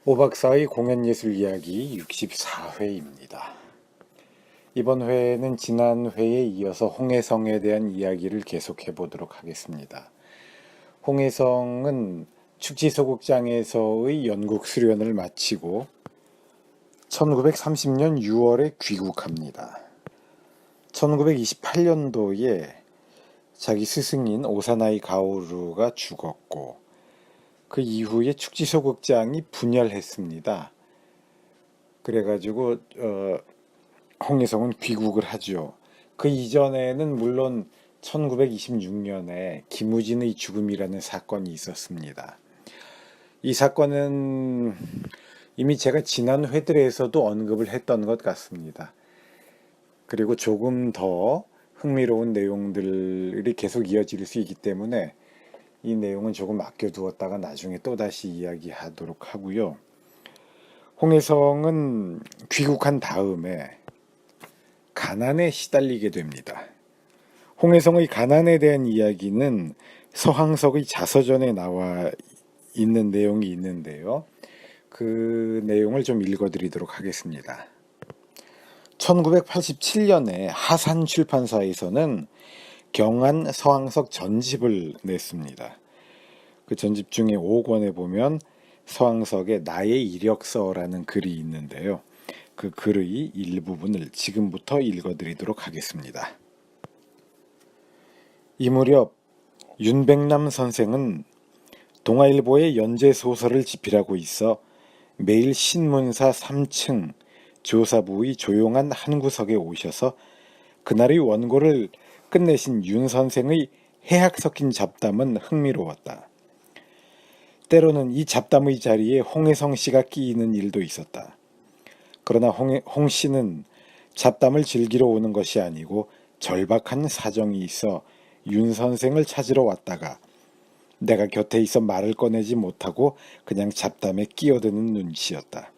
오박사의 공연예술 이야기 64회입니다. 이번 회에는 지난 회에 이어서 홍해성에 대한 이야기를 계속해 보도록 하겠습니다. 홍해성은 축지소극장에서의 연극 수련을 마치고 1930년 6월에 귀국합니다. 1928년도에 자기 스승인 오사나이 가오루가 죽었고 그 이후에 축지소극장이 분열했습니다. 그래가지고 홍해성은 귀국을 하죠. 그 이전에는 물론 1926년에 김우진의 죽음이라는 사건이 있었습니다. 이 사건은 이미 제가 지난 회들에서도 언급을 했던 것 같습니다. 그리고 조금 더 흥미로운 내용들이 계속 이어질 수 있기 때문에 이 내용은 조금 아껴두었다가 나중에 또다시 이야기하도록 하고요. 홍해성은 귀국한 다음에 가난에 시달리게 됩니다. 홍해성의 가난에 대한 이야기는 서항석의 자서전에 나와 있는 내용이 있는데요. 그 내용을 좀 읽어드리도록 하겠습니다. 1987년에 하산 출판사에서는 경안 서항석 전집을 냈습니다. 그 전집 중에 5권에 보면 서항석의 나의 이력서라는 글이 있는데요. 그 글의 일부분을 지금부터 읽어드리도록 하겠습니다. 이 무렵 윤백남 선생은 동아일보에 연재소설을 집필하고 있어 매일 신문사 3층 조사부의 조용한 한 구석에 오셔서 그날의 원고를 끝내신 윤 선생의 해학 섞인 잡담은 흥미로웠다. 때로는 이 잡담의 자리에 홍해성 씨가 끼이는 일도 있었다. 그러나 홍 씨는 잡담을 즐기러 오는 것이 아니고 절박한 사정이 있어 윤 선생을 찾으러 왔다가 내가 곁에 있어 말을 꺼내지 못하고 그냥 잡담에 끼어드는 눈치였다.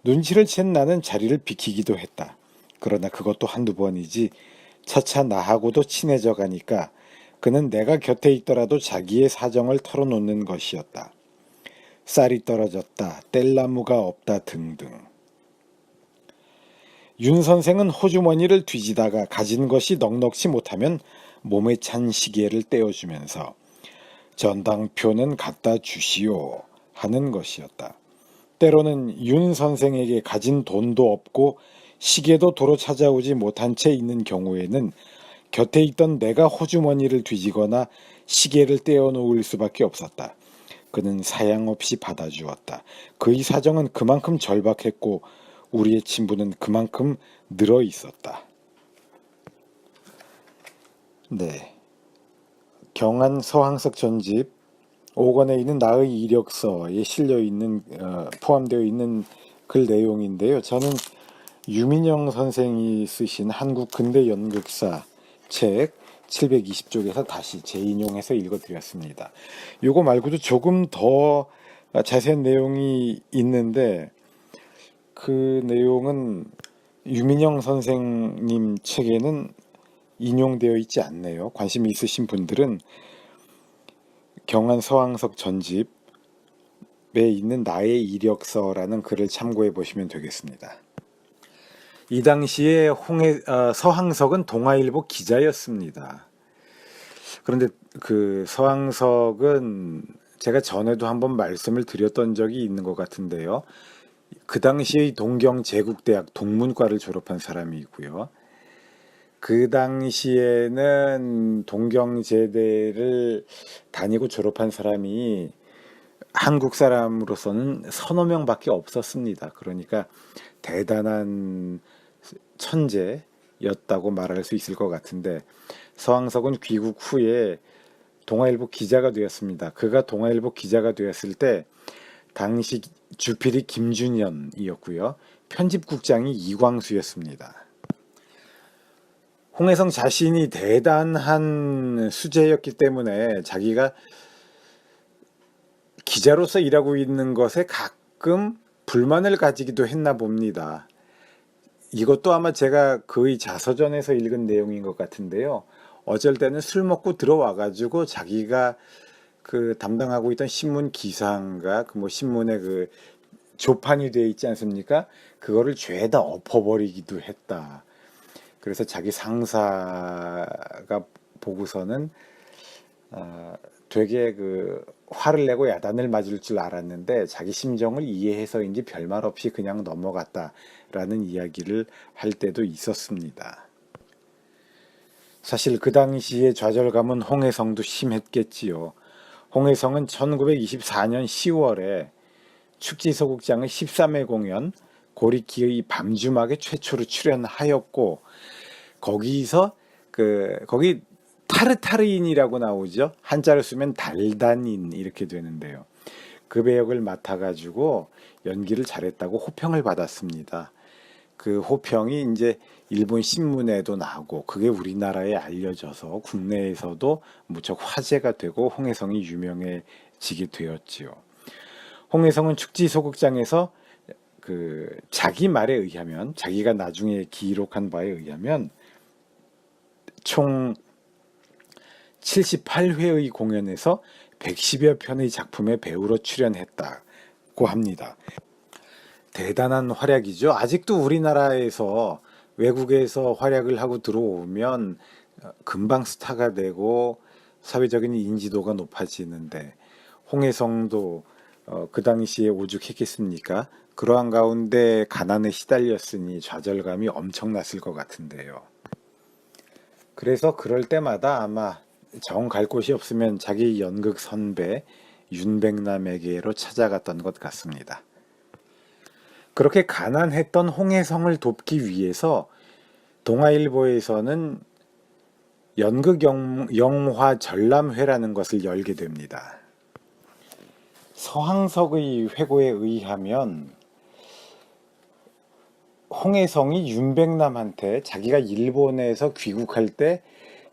눈치를 챈 나는 자리를 비키기도 했다. 그러나 그것도 한두 번이지 차차 나하고도 친해져 가니까 그는 내가 곁에 있더라도 자기의 사정을 털어놓는 것이었다. 쌀이 떨어졌다, 뗄나무가 없다 등등. 윤 선생은 호주머니를 뒤지다가 가진 것이 넉넉치 못하면 몸에 찬 시계를 떼어주면서 전당표는 갖다 주시오 하는 것이었다. 때로는 윤 선생에게 가진 돈도 없고 시계도 도로 찾아오지 못한 채 있는 경우에는 곁에 있던 내가 호주머니를 뒤지거나 시계를 떼어놓을 수밖에 없었다. 그는 사양없이 받아주었다. 그의 사정은 그만큼 절박했고 우리의 친분은 그만큼 늘어 있었다. 네, 경안 서항석 전집 5권에 있는 나의 이력서에 포함되어 있는 글 내용인데요. 저는 유민영 선생이 쓰신 한국 근대 연극사 책 720쪽에서 다시 재인용해서 읽어드렸습니다. 이거 말고도 조금 더 자세한 내용이 있는데 그 내용은 유민영 선생님 책에는 인용되어 있지 않네요. 관심이 있으신 분들은 경안 서항석 전집에 있는 나의 이력서라는 글을 참고해 보시면 되겠습니다. 이 당시에 서항석은 동아일보 기자였습니다. 그런데 그 서항석은 제가 전에도 한번 말씀을 드렸던 적이 있는 것 같은데요. 그 당시의 동경제국대학 동문과를 졸업한 사람이고요. 그 당시에는 동경제대를 다니고 졸업한 사람이 한국 사람으로서는 서너 명밖에 없었습니다. 그러니까 대단한 천재였다고 말할 수 있을 것 같은데 서항석은 귀국 후에 동아일보 기자가 되었습니다. 그가 동아일보 기자가 되었을 때 당시 주필이 김준현이었고요. 편집국장이 이광수였습니다. 홍해성 자신이 대단한 수재였기 때문에 자기가 기자로서 일하고 있는 것에 가끔 불만을 가지기도 했나 봅니다. 이것도 아마 제가 그의 자서전에서 읽은 내용인 것 같은데요. 어쩔 때는 술 먹고 들어와가지고 자기가 그 담당하고 있던 신문 기사인가 그 뭐 신문에 그 조판이 돼 있지 않습니까? 그거를 죄다 엎어버리기도 했다. 그래서 자기 상사가 보고서는 되게 그 화를 내고 야단을 맞을 줄 알았는데 자기 심정을 이해해서인지 별말 없이 그냥 넘어갔다라는 이야기를 할 때도 있었습니다. 사실 그 당시의 좌절감은 홍해성도 심했겠지요. 홍해성은 1924년 10월에 축지소극장의 13회 공연 고리키의 밤주막에 최초로 출연하였고 거기서 거기 타르타르인이라고 나오죠. 한자로 쓰면 달단인 이렇게 되는데요. 그 배역을 맡아가지고 연기를 잘했다고 호평을 받았습니다. 그 호평이 이제 일본 신문에도 나오고 그게 우리나라에 알려져서 국내에서도 무척 화제가 되고 홍해성이 유명해지게 되었지요. 홍해성은 축지소극장에서 그 자기 말에 의하면 자기가 나중에 기록한 바에 의하면 총 78회의 공연에서 110여 편의 작품에 배우로 출연했다고 합니다. 대단한 활약이죠. 아직도 우리나라에서 외국에서 활약을 하고 들어오면 금방 스타가 되고 사회적인 인지도가 높아지는데 홍해성도 그 당시에 오죽했겠습니까? 그러한 가운데 가난에 시달렸으니 좌절감이 엄청났을 것 같은데요. 그래서 그럴 때마다 아마 정 갈 곳이 없으면 자기 연극 선배 윤백남에게로 찾아갔던 것 같습니다. 그렇게 가난했던 홍해성을 돕기 위해서 동아일보에서는 연극 영화 전람회라는 것을 열게 됩니다. 서항석의 회고에 의하면 홍해성이 윤백남한테 자기가 일본에서 귀국할 때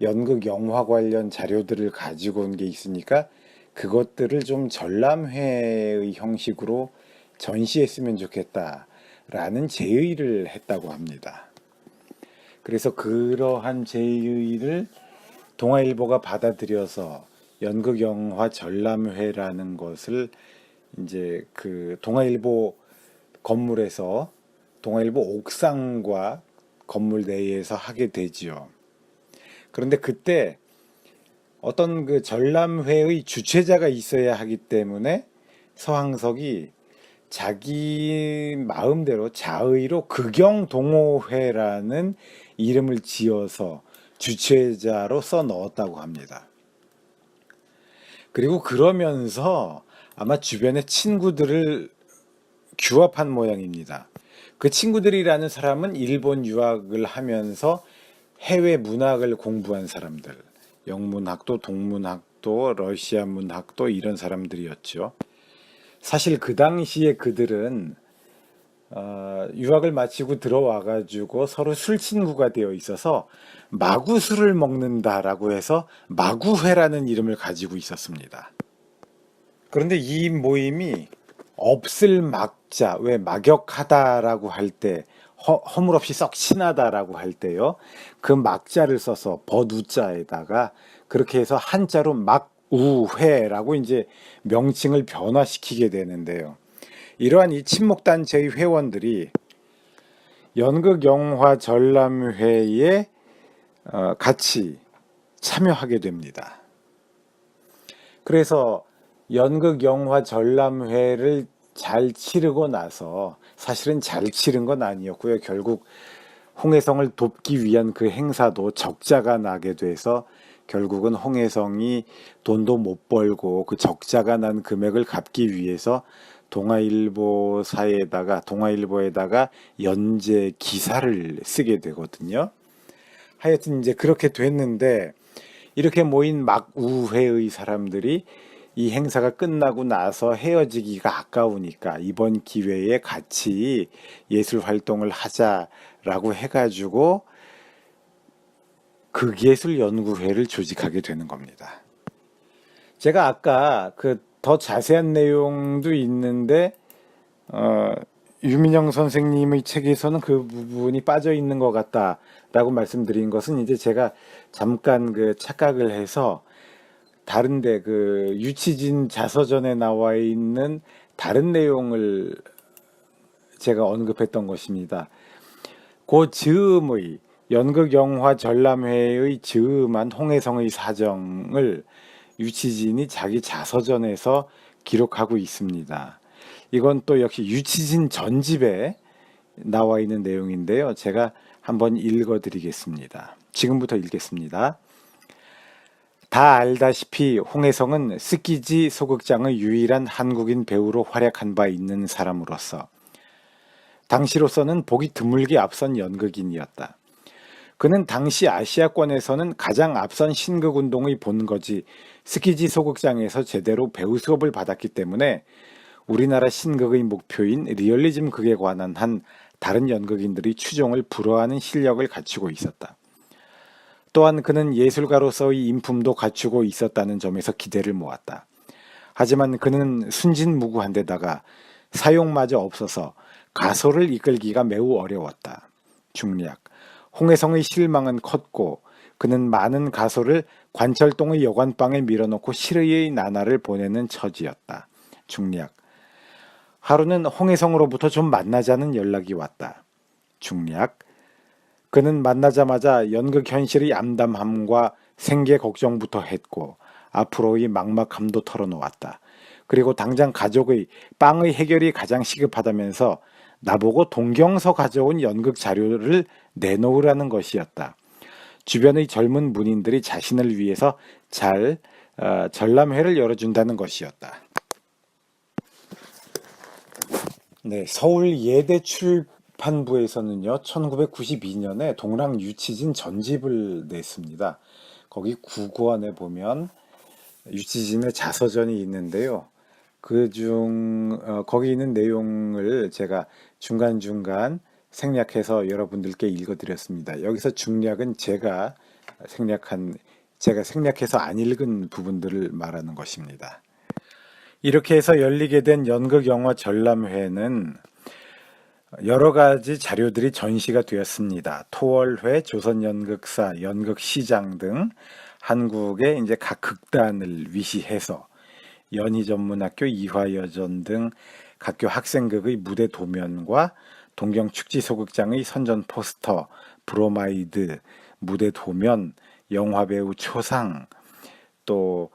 연극 영화 관련 자료들을 가지고 온 게 있으니까 그것들을 좀 전람회의 형식으로 전시했으면 좋겠다라는 제의를 했다고 합니다. 그래서 그러한 제의를 동아일보가 받아들여서 연극 영화 전람회라는 것을 이제 그 동아일보 건물에서 동아일보 옥상과 건물 내에서 하게 되지요. 그런데 그때 어떤 그 전람회의 주최자가 있어야 하기 때문에 서항석이 자기 마음대로 자의로 극영동호회라는 이름을 지어서 주최자로 써 넣었다고 합니다. 그리고 그러면서 아마 주변의 친구들을 규합한 모양입니다. 그 친구들이라는 사람은 일본 유학을 하면서 해외 문학을 공부한 사람들, 영문학도, 동문학도, 러시아 문학도 이런 사람들이었죠. 사실 그 당시에 그들은 유학을 마치고 들어와가지고 서로 술 친구가 되어 있어서 마구 술을 먹는다라고 해서 마구회라는 이름을 가지고 있었습니다. 그런데 이 모임이 없을 막자, 왜 막역하다라고 할 때, 허물없이 썩 친하다라고 할 때요, 그 막자를 써서 버두자에다가 그렇게 해서 한자로 막우회라고 이제 명칭을 변화시키게 되는데요. 이러한 이 친목단체의 회원들이 연극영화 전람회에 같이 참여하게 됩니다. 그래서 연극영화 전람회를 잘 치르고 나서 사실은 잘 치른 건 아니었고요. 결국 홍해성을 돕기 위한 그 행사도 적자가 나게 돼서 결국은 홍해성이 돈도 못 벌고 그 적자가 난 금액을 갚기 위해서 동아일보에다가 연재 기사를 쓰게 되거든요. 하여튼 이제 그렇게 됐는데 이렇게 모인 막우회의 사람들이 이 행사가 끝나고 나서 헤어지기가 아까우니까 이번 기회에 같이 예술 활동을 하자라고 해가지고 극예술연구회를 조직하게 되는 겁니다. 제가 아까 그 더 자세한 내용도 있는데 유민영 선생님의 책에서는 그 부분이 빠져 있는 것 같다라고 말씀드린 것은 이제 제가 잠깐 그 착각을 해서 다른데 그 유치진 자서전에 나와 있는 다른 내용을 제가 언급했던 것입니다. 그 즈음의 연극영화 전람회의 즈음한 홍해성의 사정을 유치진이 자기 자서전에서 기록하고 있습니다. 이건 또 역시 유치진 전집에 나와 있는 내용인데요. 제가 한번 읽어드리겠습니다. 지금부터 읽겠습니다. 다 알다시피 홍해성은 스키지 소극장의 유일한 한국인 배우로 활약한 바 있는 사람으로서 당시로서는 보기 드물게 앞선 연극인이었다. 그는 당시 아시아권에서는 가장 앞선 신극운동의 본거지 스키지 소극장에서 제대로 배우 수업을 받았기 때문에 우리나라 신극의 목표인 리얼리즘 극에 관한 한 다른 연극인들이 추종을 불허하는 실력을 갖추고 있었다. 또한 그는 예술가로서의 인품도 갖추고 있었다는 점에서 기대를 모았다. 하지만 그는 순진무구한 데다가 사용마저 없어서 가소를 이끌기가 매우 어려웠다. 중략. 홍해성의 실망은 컸고 그는 많은 가소를 관철동의 여관방에 밀어놓고 실의의 나날을 보내는 처지였다. 중략. 하루는 홍해성으로부터 좀 만나자는 연락이 왔다. 중략. 그는 만나자마자 연극 현실의 암담함과 생계 걱정부터 했고 앞으로의 막막함도 털어놓았다. 그리고 당장 가족의 빵의 해결이 가장 시급하다면서 나보고 동경서 가져온 연극 자료를 내놓으라는 것이었다. 주변의 젊은 문인들이 자신을 위해서 전람회를 열어준다는 것이었다. 네, 서울 예대 출판부에서는요, 1992년에 동랑 유치진 전집을 냈습니다. 거기 구권에 보면 유치진의 자서전이 있는데요. 거기 있는 내용을 제가 중간중간 생략해서 여러분들께 읽어드렸습니다. 여기서 중략은 제가 생략해서 안 읽은 부분들을 말하는 것입니다. 이렇게 해서 열리게 된 연극영화 전람회는 여러 가지 자료들이 전시가 되었습니다. 토월회, 조선연극사, 연극시장 등 한국의 이제 각 극단을 위시해서 연희전문학교, 이화여전 등 각교 학생극의 무대 도면과 동경축지소극장의 선전 포스터, 브로마이드, 무대 도면, 영화배우 초상, 또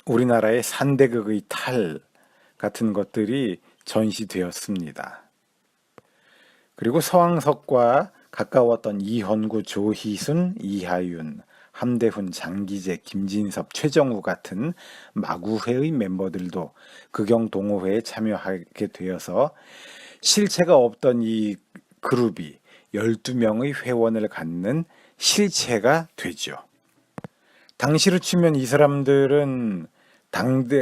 우리나라의 산대극의 탈 같은 것들이 전시되었습니다. 그리고 서황석과 가까웠던 이현구, 조희순, 이하윤, 함대훈, 장기재, 김진섭, 최정우 같은 마구회의 멤버들도 극영동호회에 참여하게 되어서 실체가 없던 이 그룹이 12명의 회원을 갖는 실체가 되죠. 당시로 치면 이 사람들은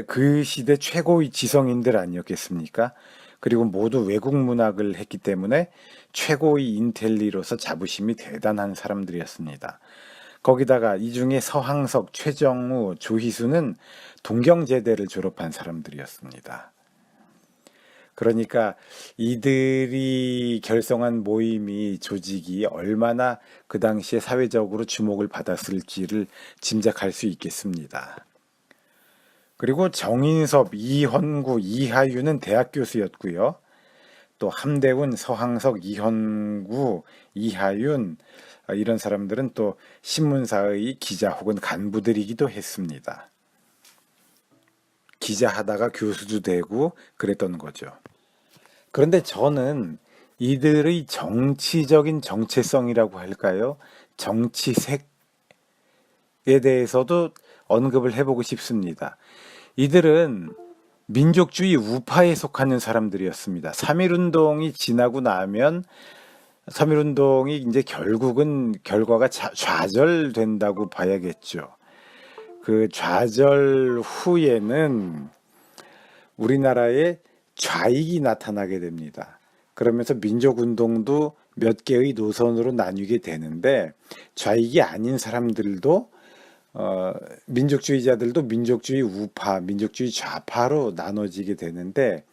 그 시대 최고의 지성인들 아니었겠습니까? 그리고 모두 외국 문학을 했기 때문에 최고의 인텔리로서 자부심이 대단한 사람들이었습니다. 거기다가 이 중에 서항석, 최정우, 조희수는 동경제대를 졸업한 사람들이었습니다. 그러니까 이들이 결성한 조직이 얼마나 그 당시에 사회적으로 주목을 받았을지를 짐작할 수 있겠습니다. 그리고 정인섭, 이헌구, 이하윤은 대학 교수였고요. 또 함대훈, 서항석, 이헌구, 이하윤 이런 사람들은 또 신문사의 기자 혹은 간부들이기도 했습니다. 기자하다가 교수도 되고 그랬던 거죠. 그런데 저는 이들의 정치적인 정체성이라고 할까요? 정치색에 대해서도 언급을 해보고 싶습니다. 이들은 민족주의 우파에 속하는 사람들이었습니다. 3.1운동이 지나고 나면 3.1운동이 이제 결국은 결과가 좌절된다고 봐야겠죠. 그 좌절 후에는 우리나라에 좌익이 나타나게 됩니다. 그러면서 민족운동도 몇 개의 노선으로 나뉘게 되는데 좌익이 아닌 사람들도 민족주의자들도 민족주의 우파, 민족주의 좌파로 나눠지게 되는데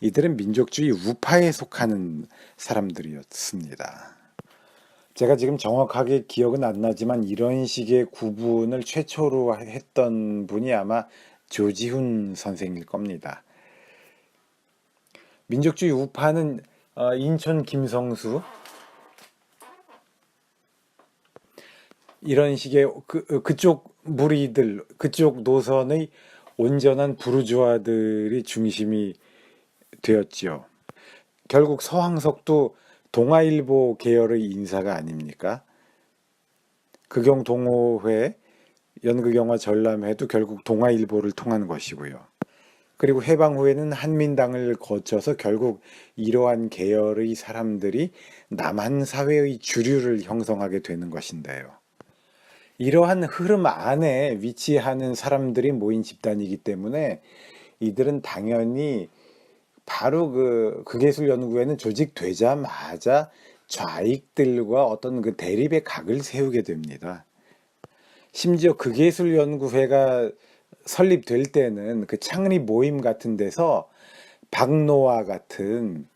이들은 민족주의 우파에 속하는 사람들이었습니다. 제가 지금 정확하게 기억은 안 나지만 이런 식의 구분을 최초로 했던 분이 아마 조지훈 선생일 겁니다. 민족주의 우파는 인천 김성수 이런 식의 그쪽 무리들, 그쪽 노선의 온전한 부르주아들이 중심이 되었지요. 결국 서황석도 동아일보 계열의 인사가 아닙니까? 극영동호회, 연극영화 전람회도 결국 동아일보를 통한 것이고요. 그리고 해방 후에는 한민당을 거쳐서 결국 이러한 계열의 사람들이 남한 사회의 주류를 형성하게 되는 것인데요. 이러한 흐름 안에 위치하는 사람들이 모인 집단이기 때문에 이들은 당연히 바로 극예술연구회는 조직되자마자 좌익들과 어떤 그 대립의 각을 세우게 됩니다. 심지어 극예술연구회가 설립될 때는 그 창립 모임 같은 데서 박노와 같은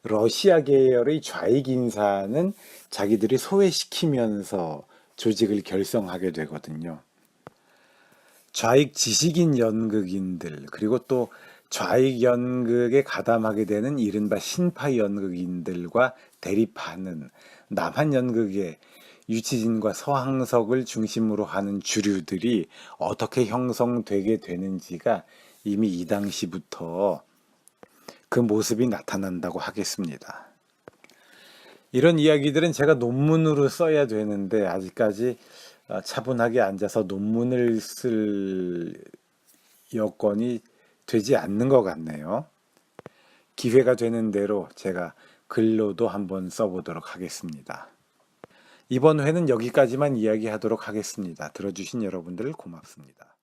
러시아 계열의 좌익 인사는 자기들이 소외시키면서 조직을 결성하게 되거든요. 좌익 지식인 연극인들 그리고 또 좌익 연극에 가담하게 되는 이른바 신파 연극인들과 대립하는 남한 연극의 유치진과 서항석을 중심으로 하는 주류들이 어떻게 형성되게 되는지가 이미 이 당시부터 그 모습이 나타난다고 하겠습니다. 이런 이야기들은 제가 논문으로 써야 되는데 아직까지 차분하게 앉아서 논문을 쓸 여건이 되지 않는 것 같네요. 기회가 되는 대로 제가 글로도 한번 써보도록 하겠습니다. 이번 회는 여기까지만 이야기하도록 하겠습니다. 들어주신 여러분들 고맙습니다.